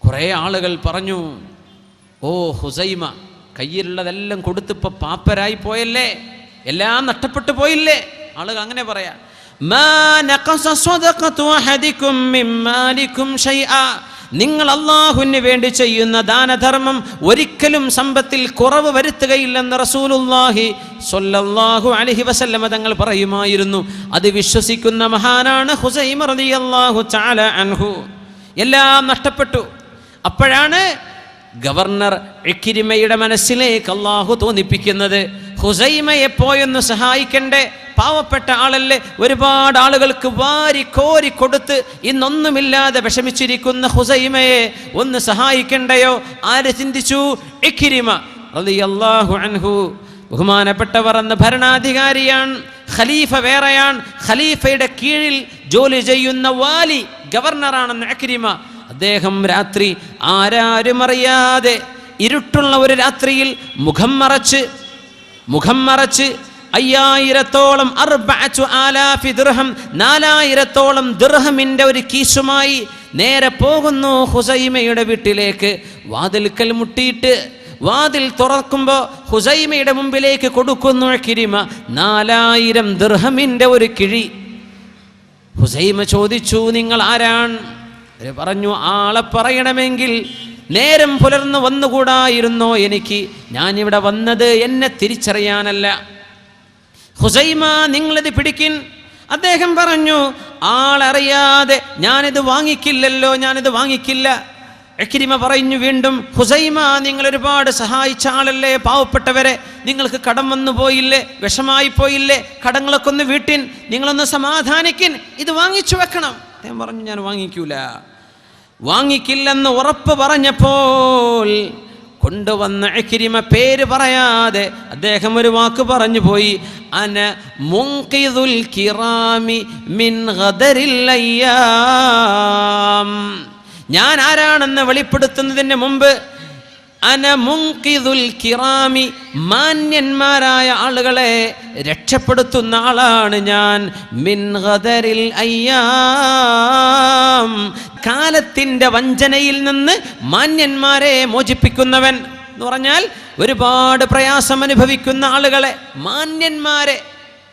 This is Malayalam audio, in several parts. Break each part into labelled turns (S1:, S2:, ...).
S1: കുറേ ആളുകൾ പറഞ്ഞു, ഓ ഹുസൈമ, കയ്യിലുള്ളതെല്ലാം കൊടുത്തിപ്പോൾ പാപ്പരായി പോയല്ലേ, എല്ലാം നഷ്ടപ്പെട്ടു പോയില്ലേ. ആളുകൾ അങ്ങനെ പറയാ, നിങ്ങൾ അല്ലാഹുവിന് വേണ്ടി ചെയ്യുന്ന ദാനധർമ്മം ഒരിക്കലും സമ്പത്തിൽ കുറവ് വരുത്തുകയില്ലെന്ന് റസൂലുള്ളാഹി സ്വല്ലല്ലാഹു അലൈഹി വസല്ലമ തങ്ങൾ പറയുമായിരുന്നു. അത് വിശ്വസിക്കുന്ന മഹാനാണ് ഹുസൈമ റളിയല്ലാഹു തആല അൻഹു. എല്ലാം നഷ്ടപ്പെട്ടു. അപ്പോഴാണ് ഗവർണർ ഇക്രിമയുടെ മനസ്സിലേക്ക് അല്ലാഹു തോന്നിപ്പിക്കുന്നത്, ഹുസൈമയെ പോയൊന്ന് സഹായിക്കണ്ടേ, പാവപ്പെട്ട ആളല്ലേ, ഒരുപാട് ആളുകൾക്ക് വാരി കോരി കൊടുത്ത് ഇന്നൊന്നുമില്ലാതെ വിഷമിച്ചിരിക്കുന്ന ഹുസൈമയെ ഒന്ന് സഹായിക്കണ്ടയോ. ആര് ചിന്തിച്ചു? ഇക്രിമ റളിയല്ലാഹു അൻഹു. ബഹുമാനപ്പെട്ടവർ അന്ന് ഭരണാധികാരിയാണ്, ഖലീഫ വേറെയാണ്. ഖലീഫയുടെ കീഴിൽ ജോലി ചെയ്യുന്ന വാലി ഗവർണറാണെന്ന് ഇക്രിമ. അദ്ദേഹം രാത്രി ആരാരും അറിയാതെ ഇരുട്ടുള്ള ഒരു രാത്രിയിൽ മുഖം മറച്ച് 5000-ഓളം 4000 ദിർഹം 4000-ഓളം ദിർഹമിൻ്റെ ഒരു കീസുമായി നേരെ പോകുന്നു ഹുസൈമയുടെ വീട്ടിലേക്ക്. വാതിൽക്കൽ മുട്ടിയിട്ട് വാതിൽ തുറക്കുമ്പോൾ ഹുസൈമയുടെ മുമ്പിലേക്ക് കൊടുക്കുന്നു ഇക്രിമ 4000 ദിർഹമിൻ്റെ ഒരു കിഴി. ഹുസൈമ ചോദിച്ചു, നിങ്ങൾ ആരാണ്? അവർ പറഞ്ഞു, ആളെ പറയണമെങ്കിൽ നേരം പുലർന്ന് വന്നുകൂടായിരുന്നോ എനിക്ക്? ഞാനിവിടെ വന്നത് എന്നെ തിരിച്ചറിയാനല്ല. ഹുസൈമ, നിങ്ങളിത് പിടിക്കിൻ. അദ്ദേഹം പറഞ്ഞു, ആളറിയാതെ ഞാനിത് വാങ്ങിക്കില്ലല്ലോ, ഞാനിത് വാങ്ങിക്കില്ല. ഇക്രിമ പറഞ്ഞു വീണ്ടും, ഹുസൈമ, നിങ്ങൾ ഒരുപാട് സഹായിച്ച ആളല്ലേ, പാവപ്പെട്ടവരെ നിങ്ങൾക്ക് കടം വന്നു പോയില്ലേ, വിഷമായി പോയില്ലേ, കടങ്ങളൊക്കെ ഒന്ന് വീട്ടിൻ, നിങ്ങളൊന്ന് സമാധാനിക്കിൻ, ഇത് വാങ്ങിച്ചു വെക്കണം. അദ്ദേഹം പറഞ്ഞു, ഞാൻ വാങ്ങിക്കില്ലെന്ന് ഉറപ്പ് പറഞ്ഞപ്പോൾ കൊണ്ടുവന്ന ഇക്രിമ പേര് പറയാതെ അദ്ദേഹം ഒരു വാക്ക് പറഞ്ഞു പോയി, അന മുൻഖിദുൽ കിറാമി മിൻ ഗദരിൽ അയ്യാം. ഞാൻ ആരാണെന്ന് വെളിപ്പെടുത്തുന്നതിന് മുമ്പ്, അന മുൻഖിദുൽ കിറാമി, മാന്യന്മാരായ ആളുകളെ രക്ഷപ്പെടുത്തുന്ന ആളാണ് ഞാൻ. മിൻ ഗദരിൽ അയ്യാം, കാലത്തിൻ്റെ വഞ്ചനയിൽ നിന്ന് മാന്യന്മാരെ മോചിപ്പിക്കുന്നവൻ എന്ന് പറഞ്ഞാൽ ഒരുപാട് പ്രയാസം അനുഭവിക്കുന്ന ആളുകളെ, മാന്യന്മാരെ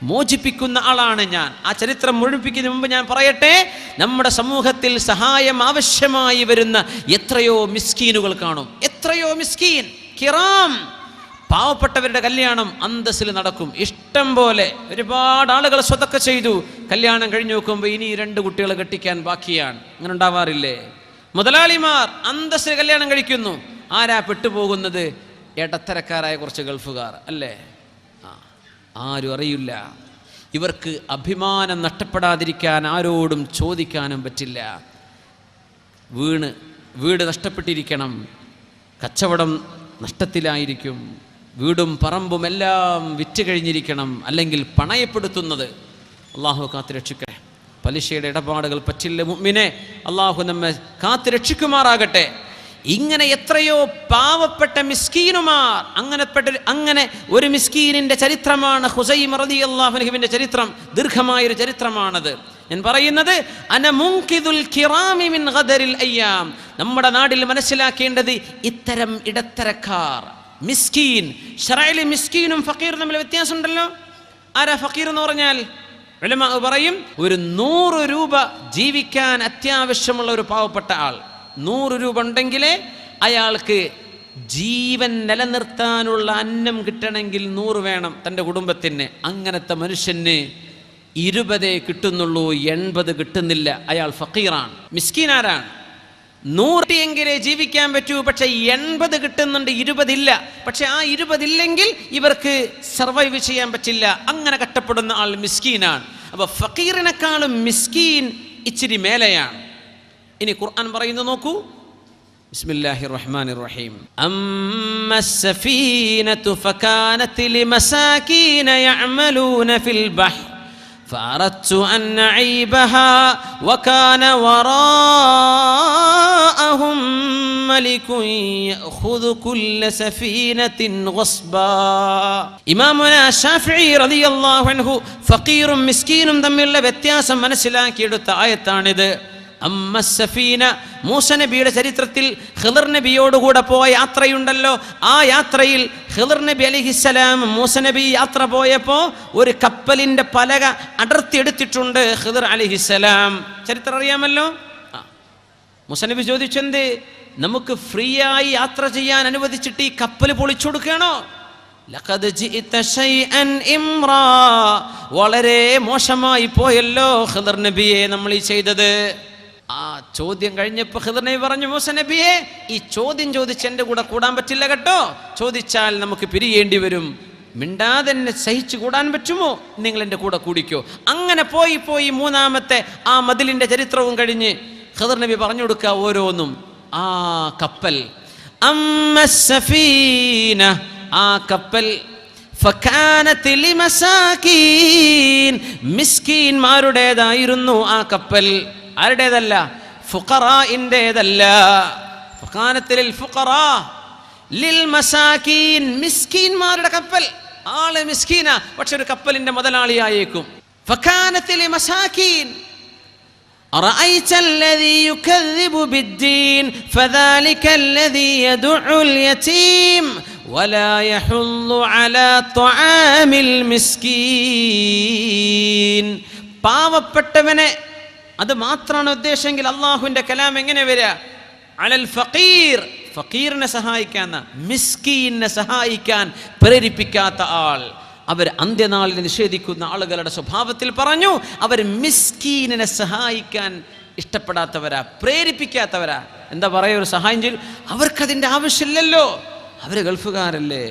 S1: മോചിപ്പിക്കുന്ന ആളാണ് ഞാൻ. ആ ചരിത്രം മുഴുമിപ്പിക്കുന്നതിന് മുമ്പ് ഞാൻ പറയട്ടെ, നമ്മുടെ സമൂഹത്തിൽ സഹായം ആവശ്യമായി വരുന്ന എത്രയോ മിസ്കീനുകൾ കാണും. എത്രയോ മിസ്കീൻ കിറാം, പാവപ്പെട്ടവരുടെ കല്യാണം അന്തസ്സിൽ നടക്കും ഇഷ്ടം പോലെ. ഒരുപാട് ആളുകൾ സ്വതക്ക ചെയ്തു, കല്യാണം കഴിഞ്ഞു നോക്കുമ്പോൾ ഇനി 2 കുട്ടികൾ കെട്ടിക്കാൻ ബാക്കിയാണ്. അങ്ങനെ ഉണ്ടാവാറില്ലേ? മുതലാളിമാർ അന്തസ്സിൽ കല്യാണം കഴിക്കുന്നു. ആരാ പെട്ടുപോകുന്നത്? ഇടത്തരക്കാരായ കുറച്ച് ഗൾഫുകാർ അല്ലേ? ആരും അറിയില്ല. ഇവർക്ക് അഭിമാനം നഷ്ടപ്പെടാതിരിക്കാൻ ആരോടും ചോദിക്കാനും പറ്റില്ല. വീട് നഷ്ടപ്പെട്ടിരിക്കണം, കച്ചവടം നഷ്ടത്തിലായിരിക്കും, വീടും പറമ്പും എല്ലാം വിറ്റ് കഴിഞ്ഞിരിക്കണം, അല്ലെങ്കിൽ പണയപ്പെടുത്തുന്നത്. അള്ളാഹു കാത്തുരക്ഷിക്കട്ടെ. പലിശയുടെ ഇടപാടുകൾ പറ്റില്ല മുഅ്മിനെ. അള്ളാഹു നമ്മെ കാത്തുരക്ഷിക്കുമാറാകട്ടെ. ഇങ്ങനെ എത്രയോ പാവപ്പെട്ട മിസ്കീനുമാർ, അങ്ങനെ ഒരു മിസ്കീനിൻ്റെ ചരിത്രമാണ് ഹുസൈമ റളിയല്ലാഹു അൻഹുവിൻ്റെ ചരിത്രം. ദീർഘമായൊരു ചരിത്രമാണത്. ഞാൻ പറയുന്നത് അന മുൻഖിദുൽ കിറാമി മിൻ ഗദരിൽ അയ്യാം. നമ്മുടെ നാട്ടിൽ മനസ്സിലാക്കേണ്ടത് ഇത്തരം ഇടത്തരക്കാർ, മിസ്കീൻ. ശറഇൽ മിസ്കീനും ഫഖീറും തമ്മിൽ വ്യത്യാസമുണ്ടല്ലോ. ആരാ ഫഖീർ എന്ന് പറഞ്ഞാൽ? ഉലമാ പറയും, ഒരു 100 രൂപ ജീവിക്കാൻ അത്യാവശ്യമുള്ള ഒരു പാവപ്പെട്ട ആൾ. 100 രൂപ ഉണ്ടെങ്കിലേ അയാൾക്ക് ജീവൻ നിലനിർത്താനുള്ള അന്നം കിട്ടണമെങ്കിൽ 100 വേണം തൻ്റെ കുടുംബത്തിന്. അങ്ങനത്തെ മനുഷ്യന് 20 കിട്ടുന്നുള്ളൂ, 80 കിട്ടുന്നില്ല. അയാൾ ഫഖീറാണ്. മിസ്കീൻ ആരാണ്? 100 എങ്കിലേ ജീവിക്കാൻ പറ്റൂ, പക്ഷെ 80 കിട്ടുന്നുണ്ട്, 20 ഇല്ല. പക്ഷെ ആ 20 ഇല്ലെങ്കിൽ ഇവർക്ക് സർവൈവ് ചെയ്യാൻ പറ്റില്ല. അങ്ങനെ കഷ്ടപ്പെടുന്ന ആൾ മിസ്കീനാണ്. അപ്പൊ ഫഖീറിനെക്കാളും മിസ്കീൻ ഇച്ചിരി മേലെയാണ്. ഇനി ഖുർആൻ പറയുന്നത് നോക്കൂ. ബിസ്മില്ലാഹിർ റഹ്മാനിർ റഹീം. അമ്മസ്സഫീനതു ഫകാനത് ലിമസാകീന യഅമലൂന ഫിൽ ബഹ്ർ ഫഅറദ്തു അൻ അഈബഹാ വകാന വറാഅഹും മലികുൻ യഖുദു കുല്ല സഫീനത്തിൻ ഗസ്ബാ. ഇമാമുനാ ശാഫിഈ റളിയല്ലാഹു അൻഹു ഫഖീറും മിസ്കീനും തമ്മിലുള്ള വ്യത്യാസം മനസ്സിലാക്കിയെടുത്ത ആയത്താണിത്. അമ്മസ്സഫീന, മൂസ നബിയുടെ ചരിത്രത്തിൽ ഖിദർ നബിയോടുകൂടെ പോയ യാത്രയുണ്ടല്ലോ, ആ യാത്രയിൽ ഖിദർ നബി അലൈഹിസ്സലാം മൂസ നബി യാത്ര പോയപ്പോൾ ഒരു കപ്പലിൻ്റെ പലക അടർത്തിയെടുത്തിട്ടുണ്ട് ഖിദർ അലൈഹിസ്സലാം. ചരിത്രം അറിയാമല്ലോ. മൂസ നബി ചോദിച്ചെന്ത്, നമുക്ക് ഫ്രീ ആയി യാത്ര ചെയ്യാൻ അനുവദിച്ചിട്ട് ഈ കപ്പൽ പൊളിച്ചു കൊടുക്കണോ? ലഖദ് ജിഇത ശൈഅൻ ഇംറാ, വളരെ മോശമായി പോയല്ലോ ഖിദർ നബിയെ നമ്മൾ ഈ ചെയ്തത്. ആ ചോദ്യം കഴിഞ്ഞപ്പോൾ ഖിദർ നബി പറഞ്ഞു, മൂസ നബിയെ ഈ ചോദ്യം ചോദിച്ച് എൻ്റെ കൂടെ കൂടാൻ പറ്റില്ല കേട്ടോ, ചോദിച്ചാൽ നമുക്ക് പിരിയേണ്ടി വരും, മിണ്ടാതെ എന്നെ സഹിച്ചു കൂടാൻ പറ്റുമോ, നിങ്ങൾ എൻ്റെ കൂടെ കൂടിക്കോ. അങ്ങനെ പോയി മൂന്നാമത്തെ ആ മതിലിൻ്റെ ചരിത്രവും കഴിഞ്ഞ് ഖിദർ നബി പറഞ്ഞു കൊടുക്കുക ഓരോന്നും. ആ കപ്പൽ അമ്മസ്സഫീന, ആ കപ്പൽ ഫകാനത് ലിമസാകീൻ, മിസ്കീന്മാരുടേതായിരുന്നു ആ കപ്പൽ, ആരുടേതല്ല, ഫുഖറാഇന്റേതല്ല. ഫകാനത് ലിൽ ഫുഖറാ ലിൽ മസാകീൻ, മിസ്കീന്മാരുടെ കപ്പൽ. ആള് മിസ്കീന, പക്ഷെ ഒരു കപ്പലിന്റെ മുതലാളിയായേക്കും. ഫകാനത് ലിമസാകീൻ أرأيت الذي يكذب بالدين فذلك الذي يدع اليتيم ولا يحض على طعام المسكين. പാവപ്പെട്ടവനെ, അത് മാത്രമാണ് ഉദ്ദേശമെങ്കിൽ അള്ളാഹുവിൻ്റെ കലാം എങ്ങനെ വരിക? അലൽ ഫഖീർ, ഫഖീറിനെ സഹായിക്കാൻ, മിസ്കീനെ സഹായിക്കാൻ പ്രേരിപ്പിക്കാത്ത ആൾ. അവർ അന്ത്യനാളിനെ നിഷേധിക്കുന്ന ആളുകളുടെ സ്വഭാവത്തിൽ പറഞ്ഞു, അവർ മിസ്കീനിനെ സഹായിക്കാൻ ഇഷ്ടപ്പെടാത്തവരാ, പ്രേരിപ്പിക്കാത്തവരാ. എന്താ പറയുക, ഒരു സഹായം ചെയ്യും, അവർക്കതിൻ്റെ ആവശ്യമില്ലല്ലോ, അവർ ഗൾഫുകാരല്ലേ,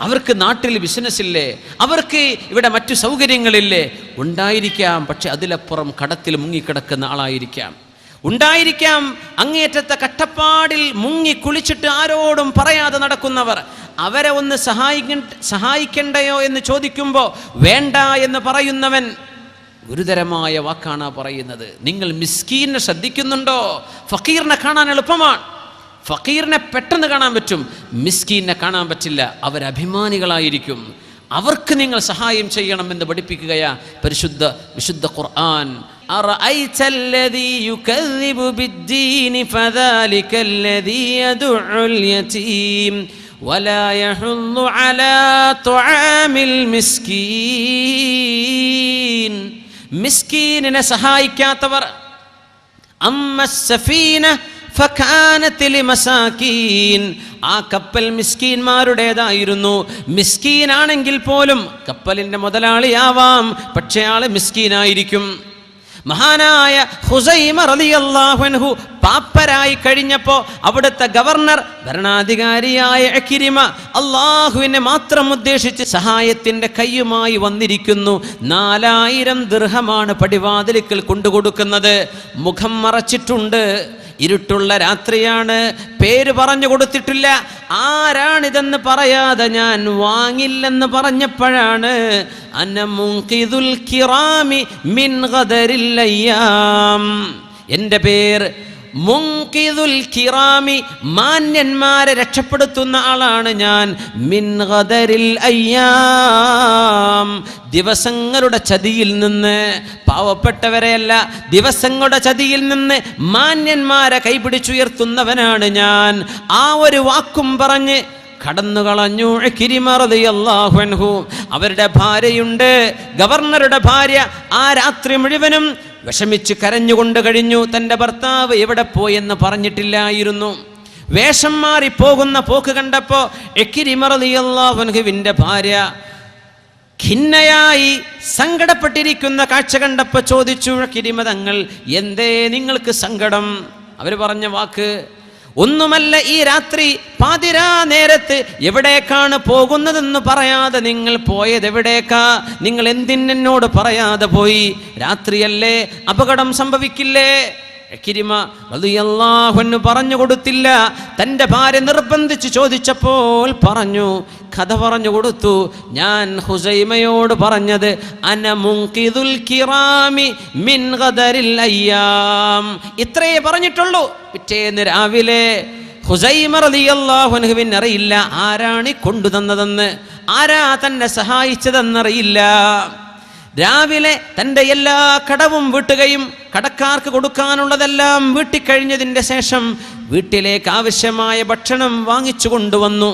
S1: അവർക്ക് നാട്ടിൽ ബിസിനസ്സില്ലേ, അവർക്ക് ഇവിടെ മറ്റു സൗകര്യങ്ങളില്ലേ. ഉണ്ടായിരിക്കാം, പക്ഷെ അതിലപ്പുറം കടത്തിൽ മുങ്ങിക്കിടക്കുന്ന ആളായിരിക്കാം. ഉണ്ടായിരിക്കാം അങ്ങേറ്റത്തെ കട്ടപ്പാടിൽ മുങ്ങി കുളിച്ചിട്ട് ആരോടും പറയാതെ നടക്കുന്നവർ. അവരെ ഒന്ന് സഹായിക്കണ്ടയോ എന്ന് ചോദിക്കുമ്പോൾ വേണ്ട എന്ന് പറയുന്നവൻ ഗുരുതരമായ വാക്കാണ് പറയുന്നത്. നിങ്ങൾ മിസ്കീനെ ശ്രദ്ധിക്കുന്നുണ്ടോ? ഫക്കീറിനെ കാണാൻ എളുപ്പമാണ്, ഫക്കീറിനെ പെട്ടെന്ന് കാണാൻ പറ്റും, മിസ്കീനെ കാണാൻ പറ്റില്ല. അവരഭിമാനികളായിരിക്കും, അവർക്ക് നിങ്ങൾ സഹായം ചെയ്യണമെന്ന് പഠിപ്പിക്കുകയാ വിശുദ്ധ ഖുർആൻ. أرأيت الذي يكذب بالدين فذلك الذي يدع اليتيم ولا يحض على طعام المسكين. മിസ്കീനിനെ സഹായിക്കാത്തവർ. അമ്മ സഫീന ഫകാനത് ലിമസാകീൻ, ആ കപ്പൽ മിസ്കീന്മാരുടേതായിരുന്നു. മിസ്കീനാണെങ്കിൽ പോലും കപ്പലിന്റെ മുതലാളിയാവാം, പക്ഷേ ആള് മിസ്കീനായിരിക്കും. മഹാനായ ഖുസൈമ റളിയല്ലാഹു അൻഹു പാപ്പരായി കഴിഞ്ഞപ്പോൾ അവിടുത്തെ ഗവർണർ, ഭരണാധികാരിയായ ഇക്രിമ അള്ളാഹുവിനെ മാത്രം ഉദ്ദേശിച്ച് സഹായത്തിൻ്റെ കയ്യുമായി വന്നിരിക്കുന്നു. 4000 ദിർഹമാണ് പടിവാതിലിക്കൽ കൊണ്ടുകൊടുക്കുന്നത്. മുഖം മറച്ചിട്ടുണ്ട്, ഇരുട്ടുള്ള രാത്രിയാണ്, പേര് പറഞ്ഞു കൊടുത്തിട്ടില്ല. ആരാണിതെന്ന് പറയാതെ ഞാൻ വാങ്ങില്ലെന്ന് പറഞ്ഞപ്പോഴാണ് അന മുൻഖിദുൽ കിറാമി മിൻ ഗദരിൽ അയ്യാം, എൻ്റെ പേര് മുൻഖിദുൽ കിറാമി, മാന്യന്മാരെ രക്ഷപ്പെടുത്തുന്ന ആളാണ് ഞാൻ. മിൻ ഗദരിൽ അയ്യാം, ദിവസങ്ങളുടെ ചതിയിൽ നിന്ന്, പാവപ്പെട്ടവരെയല്ല, ദിവസങ്ങളുടെ ചതിയിൽ നിന്ന് മാന്യന്മാരെ കൈപിടിച്ചുയർത്തുന്നവനാണ് ഞാൻ. ആ ഒരു വാക്കും പറഞ്ഞ് കടന്നു കളഞ്ഞു ഇക്രിമ റളിയല്ലാഹു അൻഹു. അവരുടെ ഭാര്യയുണ്ട്, ഗവർണറുടെ ഭാര്യ. ആ രാത്രി മുഴുവനും വിഷമിച്ച് കരഞ്ഞുകൊണ്ട് കഴിഞ്ഞു. തൻ്റെ ഭർത്താവ് എവിടെ പോയെന്ന് പറഞ്ഞിട്ടില്ലായിരുന്നു. വേഷം മാറി പോകുന്ന പോക്ക് കണ്ടപ്പോൾ ഇക്രിമ റളിയല്ലാഹു അൻഹുവിൻ്റെ ഭാര്യ ഖിന്നയായി സങ്കടപ്പെട്ടിരിക്കുന്ന കാഴ്ച കണ്ടപ്പോൾ ചോദിച്ചു, ഇക്രിമ തങ്ങൾ, എന്തേ നിങ്ങൾക്ക് സങ്കടം? അവർ പറഞ്ഞ വാക്ക്, ഒന്നുമല്ല, ഈ രാത്രി പാതിരാ നേരത്ത് എവിടേക്കാണ് പോകുന്നതെന്ന് പറയാതെ നിങ്ങൾ പോയത് എവിടേക്കാ? നിങ്ങൾ എന്തിനോട് പറയാതെ പോയി? രാത്രിയല്ലേ, അപകടം സംഭവിക്കില്ലേ? ഇക്രിമ റളിയല്ലാഹു അൻഹു പറഞ്ഞു കൊടുത്തില്ല. തൻ്റെ ഭാര്യ നിർബന്ധിച്ച് ചോദിച്ചപ്പോൾ പറഞ്ഞു, കഥ പറഞ്ഞു കൊടുത്തു. ഞാൻ ഹുസൈമയോട് പറഞ്ഞത് അന മുൻഖിദുൽ കിറാമി മിൻ ഗദരിൽ അയ്യാം, ഇത്രയേ പറഞ്ഞിട്ടുള്ളൂ. പിറ്റേന്ന് രാവിലെ ഹുസൈമ റളിയല്ലാഹു അൻഹുവിന് അറിയില്ല ആരാണ് കൊണ്ടുതന്നതെന്ന്, ആരാ തന്നെ സഹായിച്ചതെന്നറിയില്ല. രാവിലെ തൻ്റെ എല്ലാ കടവും വീട്ടുകയും കടക്കാർക്ക് കൊടുക്കാനുള്ളതെല്ലാം വീട്ടിക്കഴിഞ്ഞതിൻ്റെ ശേഷം വീട്ടിലേക്ക് ആവശ്യമായ ഭക്ഷണം വാങ്ങിച്ചു കൊണ്ടുവന്നു.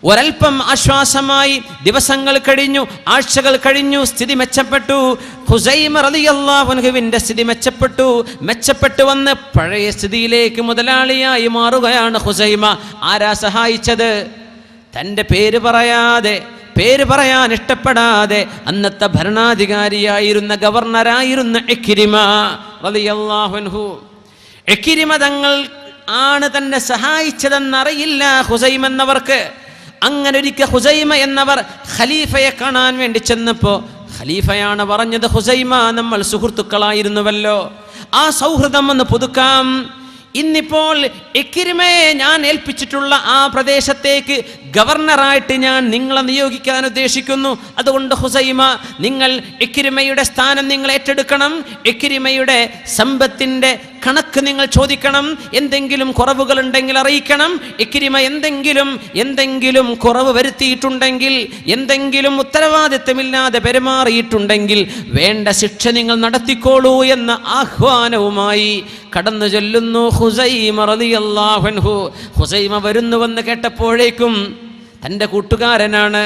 S1: ഒരൽപ്പം ആശ്വാസമായി. ദിവസങ്ങൾ കഴിഞ്ഞു, ആഴ്ചകൾ കഴിഞ്ഞു, സ്ഥിതി മെച്ചപ്പെട്ടു. ഖുസൈമ റളിയല്ലാഹു അൻഹുവിന്റെ സ്ഥിതി മെച്ചപ്പെട്ടു വന്ന് പഴയ സ്ഥിതിയിലേക്ക് മുതലാളിയായി മാറുകയാണ് ഖുസൈമ. ആരാ സഹായിച്ചത്? തൻ്റെ പേര് പറയാൻ ഇഷ്ടപ്പെടാതെ അന്നത്തെ ഭരണാധികാരിയായിരുന്ന ഗവർണറായിരുന്ന ഇക്രിമ റളിയല്ലാഹു അൻഹു. ഇക്രിമ തങ്ങൾ ആണ് തന്നെ സഹായിച്ചതെന്നറിയില്ല ഖുസൈമ എന്നവർക്ക്. അങ്ങനെ ഒരിക്കൽ ഖുസൈമ എന്നവർ ഖലീഫയെ കാണാൻ വേണ്ടി ചെന്നപ്പോൾ ഖലീഫയാണ് പറഞ്ഞത്, ഖുസൈമ, നമ്മൾ സുഹൃത്തുക്കളായിരുന്നുവല്ലോ, ആ സൗഹൃദം ഒന്ന് പുതുക്കാം. ഇന്നിപ്പോൾ ഇക്രിമയെ ഞാൻ ഏൽപ്പിച്ചിട്ടുള്ള ആ പ്രദേശത്തേക്ക് ഗവർണറായിട്ട് ഞാൻ നിങ്ങളെ നിയോഗിക്കാൻ ഉദ്ദേശിക്കുന്നു. അതുകൊണ്ട് ഖുസൈമ, നിങ്ങൾ ഇക്രിമയുടെ സ്ഥാനം നിങ്ങൾ ഏറ്റെടുക്കണം. ഇക്രിമയുടെ സമ്പത്തിൻ്റെ കണക്ക് നിങ്ങൾ ചോദിക്കണം. എന്തെങ്കിലും കുറവുകൾ ഉണ്ടെങ്കിൽ അറിയിക്കണം. ഇക്രിമ എന്തെങ്കിലും കുറവ് വരുത്തിയിട്ടുണ്ടെങ്കിൽ, എന്തെങ്കിലും ഉത്തരവാദിത്തമില്ലാതെ പെരുമാറിയിട്ടുണ്ടെങ്കിൽ വേണ്ട ശിക്ഷ നിങ്ങൾ നടത്തിക്കോളൂ എന്ന ആഹ്വാനവുമായി കടന്നു ചൊല്ലുന്നു ഖുസൈമ റളിയല്ലാഹു അൻഹു. ഖുസൈമ വരുന്നുവെന്ന് കേട്ടപ്പോഴേക്കും തൻ്റെ കൂട്ടുകാരനാണ്,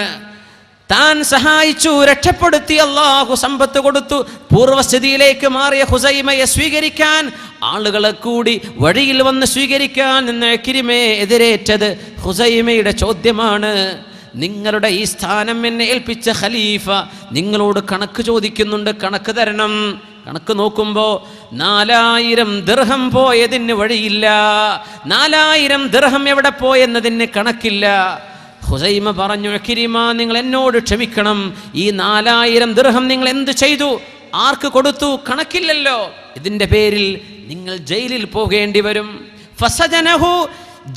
S1: താൻ സഹായിച്ചു, രക്ഷപ്പെടുത്തി, അല്ലാഹു സമ്പത്ത് കൊടുത്തു, പൂർവസ്ഥിതിയിലേക്ക് മാറിയ ഖുസൈമയെ സ്വീകരിക്കാൻ ആളുകളെ കൂടി വഴിയിൽ വന്ന് സ്വീകരിക്കാൻ നിന്ന് ഇക്രിമയെ എതിരേറ്റത് ഖുസൈമയുടെ ചോദ്യമാണ്. നിങ്ങളുടെ ഈ സ്ഥാനം എന്നെ ഏൽപ്പിച്ച ഖലീഫ നിങ്ങളോട് കണക്ക് ചോദിക്കുന്നുണ്ട്, കണക്ക് തരണം. കണക്ക് നോക്കുമ്പോൾ 4000 ദിർഹം പോയതിന് വഴിയില്ല. 4000 ദിർഹം എവിടെ പോയെന്നതിന് കണക്കില്ല. ഖുസൈമ പറഞ്ഞു, ഇക്രിമ, നിങ്ങൾ എന്നോട് ക്ഷമിക്കണം. ഈ 4000 ദിർഹം നിങ്ങൾ എന്ത് ചെയ്തു, ആർക്ക് കൊടുത്തു, കണക്കില്ലല്ലോ. ഇതിൻ്റെ പേരിൽ നിങ്ങൾ ജയിലിൽ പോകേണ്ടി വരും. ഫസജനഹു,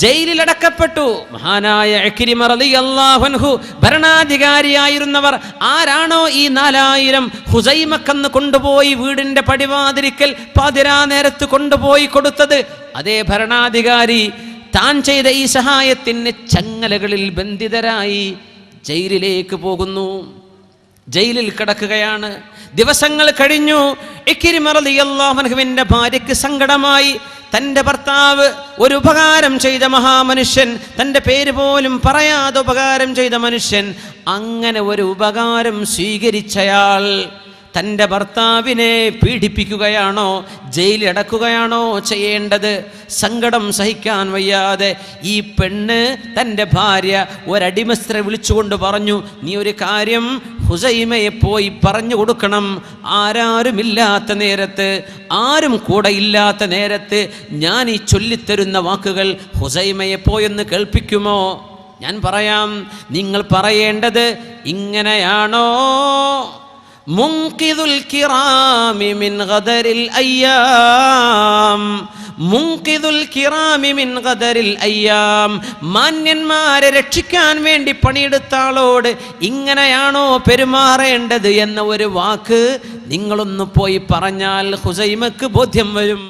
S1: ജയിലിൽ അടക്കപ്പെട്ടു. മഹാനായ ഇക്രിമ റളിയല്ലാഹു അൻഹു ഭരണാധികാരിയായിരുന്നവർ ആരാണോ ഈ 4000 ഖുസൈമക്കന്ന് കൊണ്ടുപോയി വീടിൻ്റെ പടിവാതിരിക്കൽ പാതിരാ നേരത്ത് കൊണ്ടുപോയി കൊടുത്തത്, അതേ ഭരണാധികാരി താൻ ചെയ്ത ഈ സഹായത്തിന് ചങ്ങലകളിൽ ബന്ധിതരായി ജയിലിലേക്ക് പോകുന്നു. ജയിലിൽ കിടക്കുകയാണ്. ദിവസങ്ങൾ കഴിഞ്ഞു. ഇക്രിമ റളിയല്ലാഹു അൻഹുവിന്റെ ഭാര്യയ്ക്ക് സങ്കടമായി. തൻ്റെ ഭർത്താവ് ഒരു ഉപകാരം ചെയ്ത മഹാമനുഷ്യൻ, തൻ്റെ പേര് പോലും പറയാതെ ഉപകാരം ചെയ്ത മനുഷ്യൻ, അങ്ങനെ ഒരു ഉപകാരം സ്വീകരിച്ചയാൾ തൻ്റെ ഭർത്താവിനെ പീഡിപ്പിക്കുകയാണോ, ജയിലടക്കുകയാണോ ചെയ്യേണ്ടത്? സങ്കടം സഹിക്കാൻ വയ്യാതെ ഈ പെണ്ണ് തൻ്റെ ഭാര്യ ഒരടിമസ്ത്രീ വിളിച്ചുകൊണ്ട് പറഞ്ഞു, നീ ഒരു കാര്യം ഖുസൈമയെ പോയി പറഞ്ഞു കൊടുക്കണം. ആരുമില്ലാത്ത നേരത്ത്, ആരും കൂടെ ഇല്ലാത്ത നേരത്ത് ഞാൻ ഈ ചൊല്ലിത്തരുന്ന വാക്കുകൾ ഖുസൈമയെ പോയെന്ന് കേൾപ്പിക്കുമോ? ഞാൻ പറയാം. നിങ്ങൾ പറയേണ്ടത് ഇങ്ങനെയാണോ? മുൻഖിദുൽ കിറാമി മിൻ ഗദരിൽ അയ്യാം, മുൻഖിദുൽ കിറാമി മിൻ ഗദരിൽ അയ്യാം. മാന്യന്മാരെ രക്ഷിക്കാൻ വേണ്ടി പണിയെടുത്ത ആളോട് ഇങ്ങനെയാണോ പെരുമാറേണ്ടത് എന്ന ഒരു വാക്ക് നിങ്ങളൊന്ന് പോയി പറഞ്ഞാൽ ഖുസൈമക്ക് ബോധ്യം വരും.